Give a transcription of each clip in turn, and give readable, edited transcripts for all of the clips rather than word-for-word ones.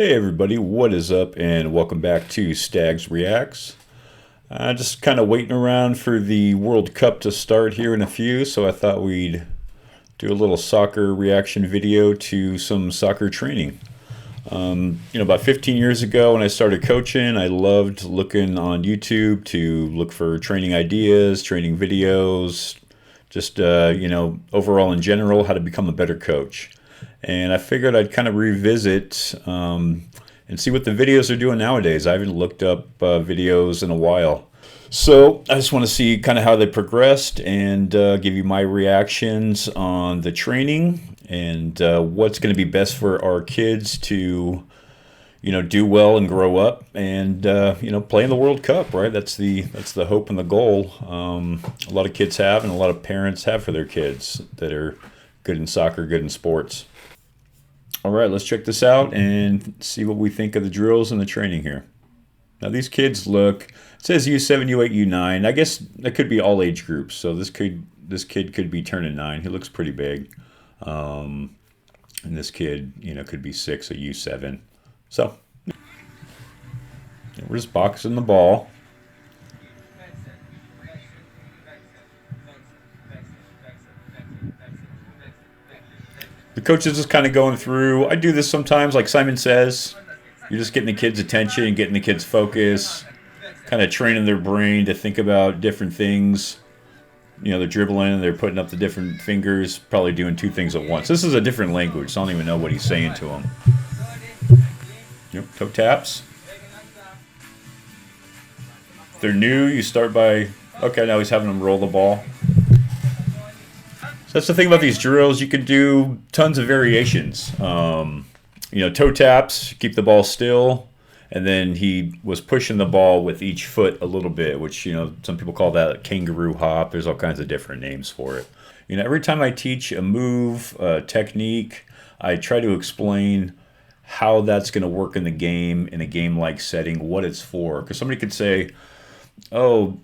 Hey everybody, what is up and welcome back to Stags Reacts. Just kind of waiting around for the World Cup to start here in a few, so I thought we'd do a little soccer reaction video to some soccer training. About 15 years ago when I started coaching, I loved looking on YouTube to look for training ideas, training videos, just, overall in general, how to become a better coach. And I figured I'd kind of revisit and see what the videos are doing nowadays. I haven't looked up videos in a while. So I just want to see kind of how they progressed and give you my reactions on the training and what's going to be best for our kids to, do well and grow up and, play in the World Cup, right? That's the hope and the goal a lot of kids have and a lot of parents have for their kids that are good in soccer, good in sports. All right, let's check this out and see what we think of the drills and the training here. Now these kids look, it says U7, U8, U9. I guess that could be all age groups. So this kid could be turning 9. He looks pretty big. And this kid, could be 6 at U7. So we're just boxing the ball. The coach is just kind of going through. I do this sometimes, like Simon says. You're just getting the kids' attention, getting the kids' focus, kind of training their brain to think about different things. They're dribbling, they're putting up the different fingers, probably doing 2 things at once. This is a different language, so I don't even know what he's saying to them. Yep, toe taps. If they're new, you start by, okay, now he's having them roll the ball. So that's the thing about these drills. You can do tons of variations. Toe taps, keep the ball still, and then he was pushing the ball with each foot a little bit, which, some people call that a kangaroo hop. There's all kinds of different names for it. Every time I teach a move, a technique, I try to explain how that's going to work in the game, in a game-like setting, what it's for. Because somebody could say, oh,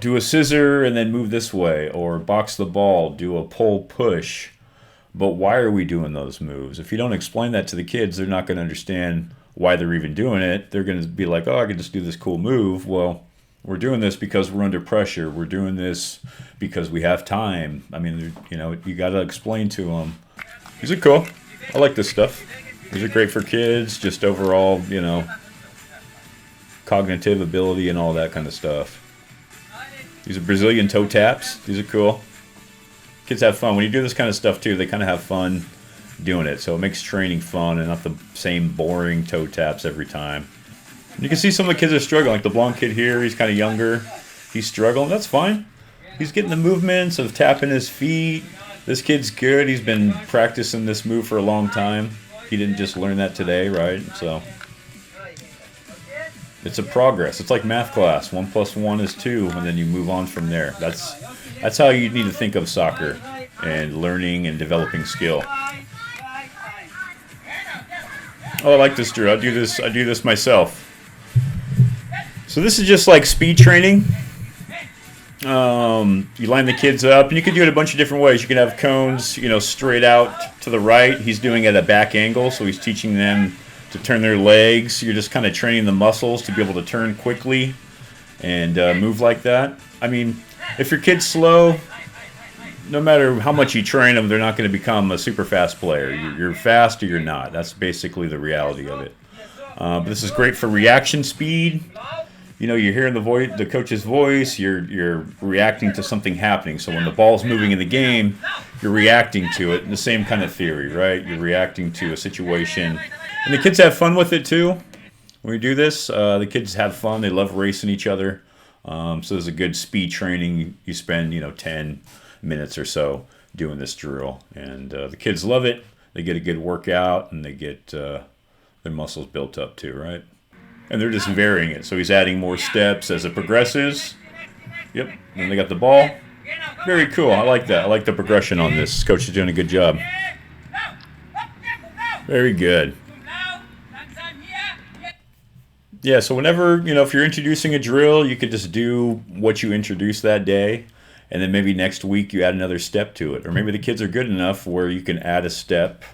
do a scissor and then move this way, or box the ball, do a pull push. But why are we doing those moves? If you don't explain that to the kids, they're not going to understand why they're even doing it. They're going to be like, oh, I can just do this cool move. Well, we're doing this because we're under pressure. We're doing this because we have time. I mean, you got to explain to them. These are cool. I like this stuff. These are great for kids, just overall, cognitive ability and all that kind of stuff. These are Brazilian toe taps. These are cool. Kids have fun. When you do this kind of stuff too, they kind of have fun doing it. So it makes training fun and not the same boring toe taps every time. And you can see some of the kids are struggling. Like the blonde kid here, he's kind of younger. He's struggling. That's fine. He's getting the movements of tapping his feet. This kid's good. He's been practicing this move for a long time. He didn't just learn that today, right? So it's a progress. It's like math class. 1 + 1 is 2, and then you move on from there. That's how you need to think of soccer and learning and developing skill. Oh, I like this drill. I do this myself. So this is just like speed training. You line the kids up, and you can do it a bunch of different ways. You can have cones, straight out to the right. He's doing it at a back angle, so he's teaching them to turn their legs. You're just kind of training the muscles to be able to turn quickly and move like that. I mean, if your kid's slow, no matter how much you train them, they're not going to become a super fast player. You're fast or you're not. That's basically the reality of it. But this is great for reaction speed. You're hearing the coach's voice. You're reacting to something happening. So when the ball's moving in the game, you're reacting to it. The same kind of theory, right? You're reacting to a situation. And the kids have fun with it too. When we do this, the kids have fun. They love racing each other. So there's a good speed training. You spend, 10 minutes or so doing this drill. And the kids love it. They get a good workout, and they get their muscles built up too, right? And they're just varying it. So he's adding more steps as it progresses. Yep. Then they got the ball. Very cool. I like that. I like the progression on this. Coach is doing a good job. Very good. Yeah, so whenever, if you're introducing a drill, you could just do what you introduced that day, and then maybe next week you add another step to it. Or maybe the kids are good enough where you can add a step,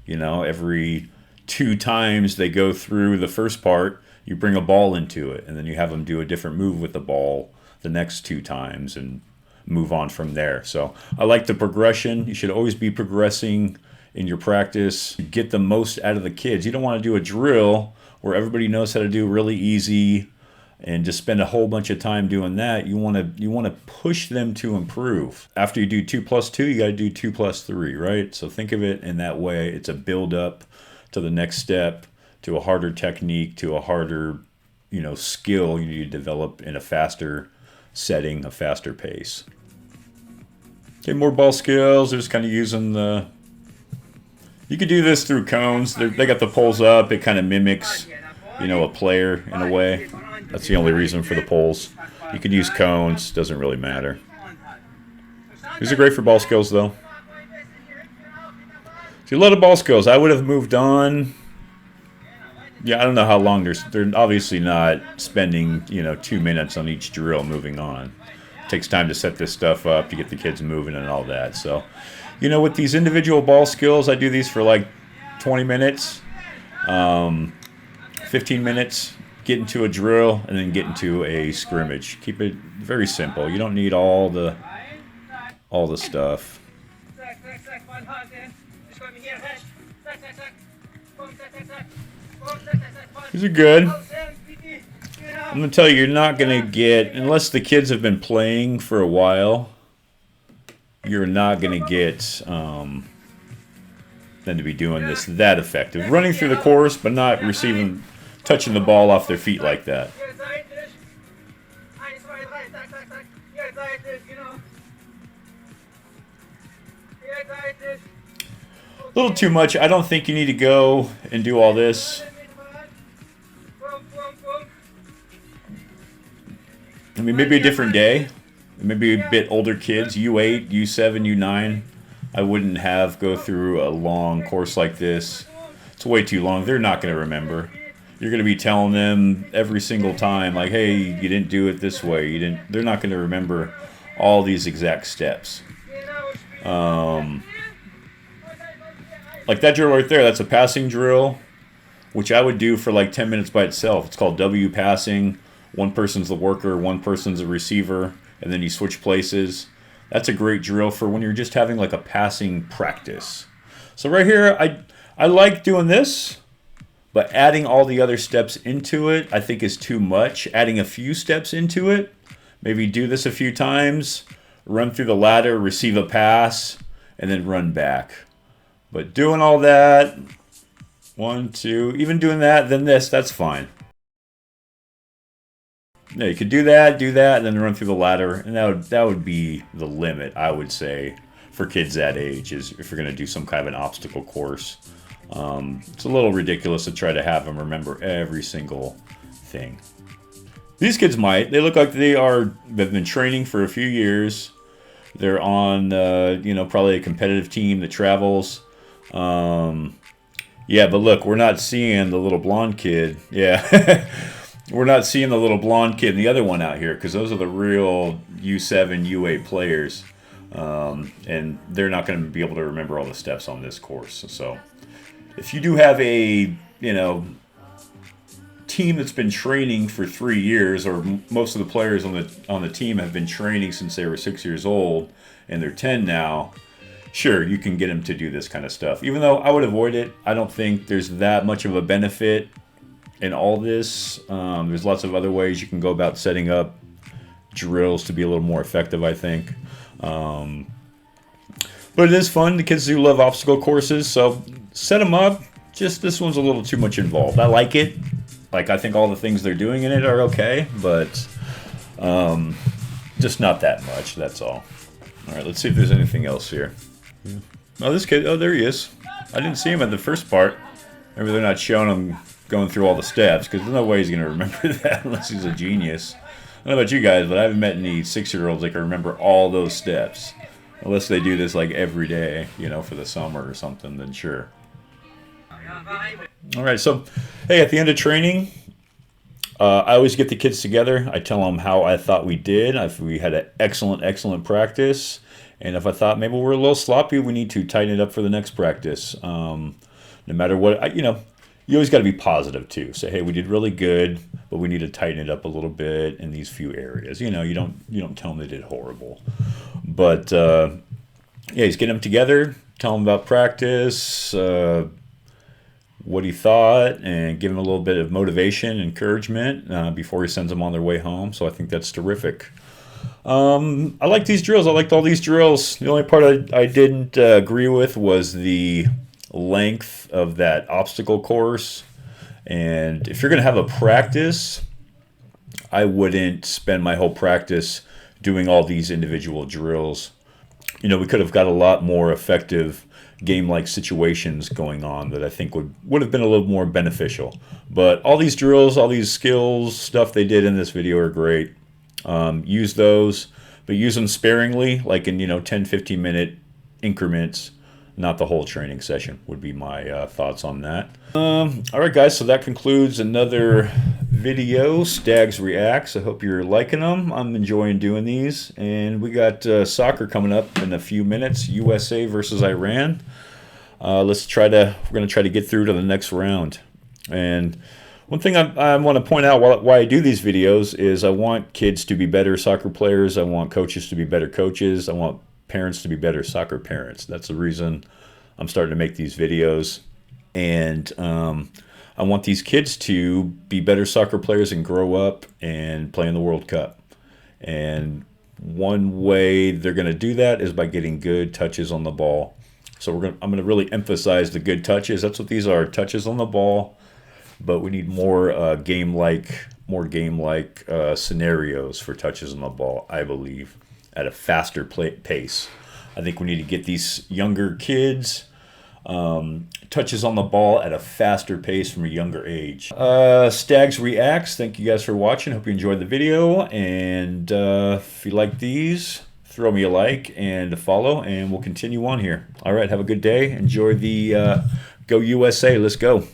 every 2 times they go through the first part, you bring a ball into it, and then you have them do a different move with the ball the next 2 times and move on from there. So I like the progression. You should always be progressing in your practice. Get the most out of the kids. You don't want to do a drill where everybody knows how to do really easy and just spend a whole bunch of time doing that. You want to push them to improve. After you do 2 plus 2, you got to do 2 plus 3, right? So think of it in that way. It's a build up to the next step, to a harder technique, to a harder, skill you need to develop in a faster setting, a faster pace. Okay, more ball skills. They're just kind of using the... You could do this through cones. They got the poles up. It kind of mimics, a player in a way. That's the only reason for the poles. You could use cones. Doesn't really matter. These are great for ball skills, though. See, a lot of ball skills. I would have moved on. Yeah, I don't know how long they're obviously not spending, 2 minutes on each drill moving on. It takes time to set this stuff up, to get the kids moving and all that. So, with these individual ball skills, I do these for like 20 minutes, 15 minutes, get into a drill, and then get into a scrimmage. Keep it very simple. You don't need all the stuff. These are good. I'm going to tell you, you're not going to get, unless the kids have been playing for a while, you're not going to get them to be doing this that effective. Running through the course, but not touching the ball off their feet like that. A little too much. I don't think you need to go and do all this. I mean, maybe a different day. Maybe a bit older kids, U8, U7, U9. I wouldn't have go through a long course like this. It's way too long. They're not going to remember. You're going to be telling them every single time, like, hey, you didn't do it this way. They're not going to remember all these exact steps. Like that drill right there, that's a passing drill, which I would do for like 10 minutes by itself. It's called W passing. One person's the worker, one person's the receiver, and then you switch places. That's a great drill for when you're just having like a passing practice. So right here, I like doing this, but adding all the other steps into it, I think is too much. Adding a few steps into it, maybe do this a few times, run through the ladder, receive a pass, and then run back. But doing all that, 1, 2, even doing that, then this, that's fine. Yeah, you could do that, and then run through the ladder, and that would be the limit, I would say, for kids that age, is if you're going to do some kind of an obstacle course. It's a little ridiculous to try to have them remember every single thing. These kids might. They look like they've been training for a few years. They're on, probably a competitive team that travels. Yeah, but look, we're not seeing the little blonde kid. Yeah. We're not seeing the little blonde kid and the other one out here, because those are the real U7, U8 players. And they're not going to be able to remember all the steps on this course. So if you do have a, team that's been training for 3 years, or most of the players on the team have been training since they were 6 years old, and they're 10 now, sure, you can get them to do this kind of stuff. Even though I would avoid it, I don't think there's that much of a benefit in all this. There's lots of other ways you can go about setting up drills to be a little more effective, I think. But it is fun. The kids do love obstacle courses, so set them up. Just this one's a little too much involved. I like it. Like, I think all the things they're doing in it are okay, but just not that much, that's all. All right, let's see if there's anything else here. Oh, this kid, there he is. I didn't see him at the first part. Maybe they're not showing him going through all the steps, because there's no way he's going to remember that unless he's a genius. I don't know about you guys, but I haven't met any 6-year-olds that can remember all those steps. Unless they do this like every day, for the summer or something, then sure. All right, so, hey, at the end of training, I always get the kids together. I tell them how I thought we did. If we had an excellent practice. And if I thought maybe we're a little sloppy, we need to tighten it up for the next practice. No matter what, you always got to be positive too. Say, hey, we did really good, but we need to tighten it up a little bit in these few areas. You know, you don't tell them they did horrible, but yeah, he's getting them together, tell them about practice, what he thought, and give him a little bit of motivation, encouragement before he sends them on their way home. So I think that's terrific. I like these drills. I liked all these drills. The only part I didn't agree with was the length of that obstacle course. And if you're going to have a practice, I wouldn't spend my whole practice doing all these individual drills. You know, we could have got a lot more effective game-like situations going on that I think would have been a little more beneficial. But all these drills, all these skills, stuff they did in this video are great. Use those, but use them sparingly, like in, 10, 15-minute increments, not the whole training session would be my thoughts on that. All right, guys, so that concludes another video, Stags Reacts. I hope you're liking them. I'm enjoying doing these. And we got soccer coming up in a few minutes, USA versus Iran. We're going to try to get through to the next round. And one thing I want to point out why I do these videos is I want kids to be better soccer players. I want coaches to be better coaches. I want parents to be better soccer parents. That's the reason I'm starting to make these videos. And I want these kids to be better soccer players and grow up and play in the World Cup. And one way they're going to do that is by getting good touches on the ball. So I'm going to really emphasize the good touches. That's what these are, touches on the ball. But we need more game-like scenarios for touches on the ball, I believe, at a faster pace. I think we need to get these younger kids touches on the ball at a faster pace from a younger age. Stags Reacts, thank you guys for watching. Hope you enjoyed the video. And if you like these, throw me a like and a follow, and we'll continue on here. All right, have a good day. Enjoy the Go USA. Let's go.